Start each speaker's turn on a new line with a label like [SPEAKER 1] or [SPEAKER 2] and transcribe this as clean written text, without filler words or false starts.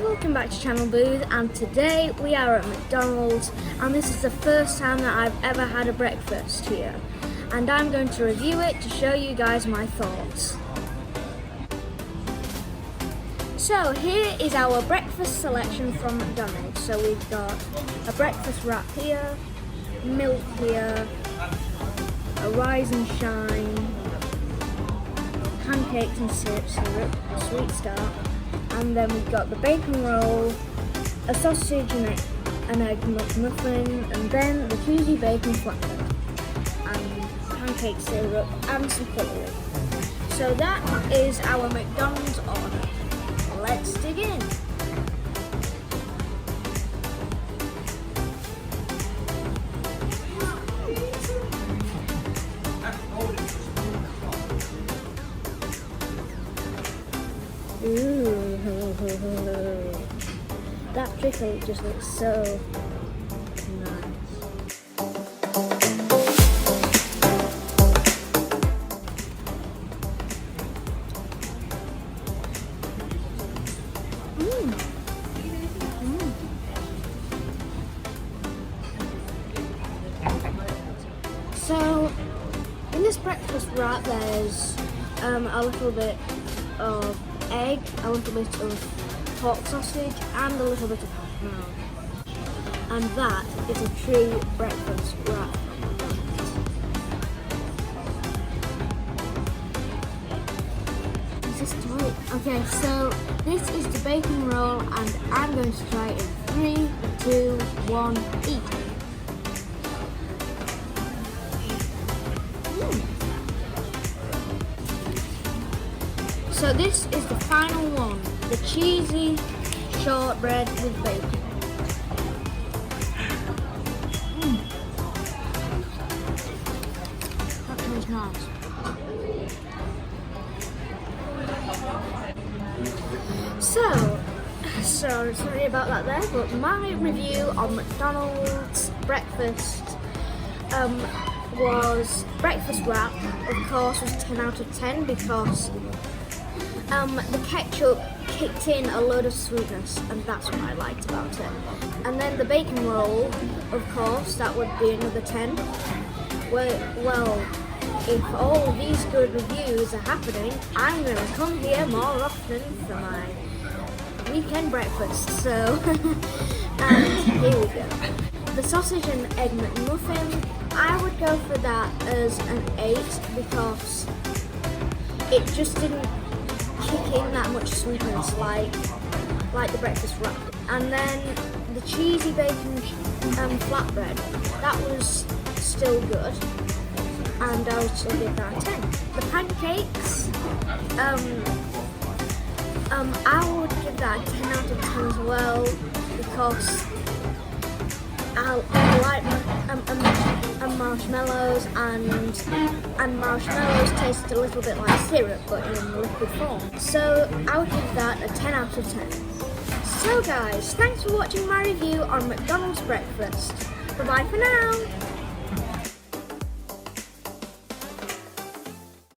[SPEAKER 1] welcome back to Channel Booth, and today we are at McDonald's, and this is the first time that I've ever had a breakfast here, and I'm going to review it to show you guys my thoughts. So here is our breakfast selection from McDonald's. So we've got a breakfast wrap here, milk here, a rise and shine, pancakes and syrup, sweet start, and then we've got the bacon roll, a sausage and egg muffin, and then the cheesy bacon flatbread, and pancake syrup, and some cutlery. So that is our McDonald's order. Let's dig in. Ooh, that pickle just looks so nice. So, in this breakfast wrap, there's a little bit of egg, a little bit of pork sausage, and a little bit of hash brown. And that is a true breakfast wrap. Is this right? Okay, so this is the bacon roll, and I'm going to try it in 3, 2, 1, eat. So this is the final one, the cheesy shortbread with bacon. That tastes nice. So sorry about that there, but my review on McDonald's breakfast was breakfast wrap. Of course, was 10 out of 10 because the ketchup kicked in a load of sweetness, and that's what I liked about it. And then the bacon roll, of course, that would be another 10. Well, if all of these good reviews are happening, I'm going to come here more often for my weekend breakfast. So, and here we go. The sausage and egg McMuffin, I would go for that as an 8 because it just didn't kick in that much sweetness like the breakfast wrap. And then the cheesy bacon flatbread, that was still good, and I would still give that a 10. The pancakes, I would give that a 10 out of 10 as well because I like marshmallows, and marshmallows taste a little bit like syrup but in liquid form. So I would give that a 10 out of 10. So guys, thanks for watching my review on McDonald's breakfast. Bye bye for now.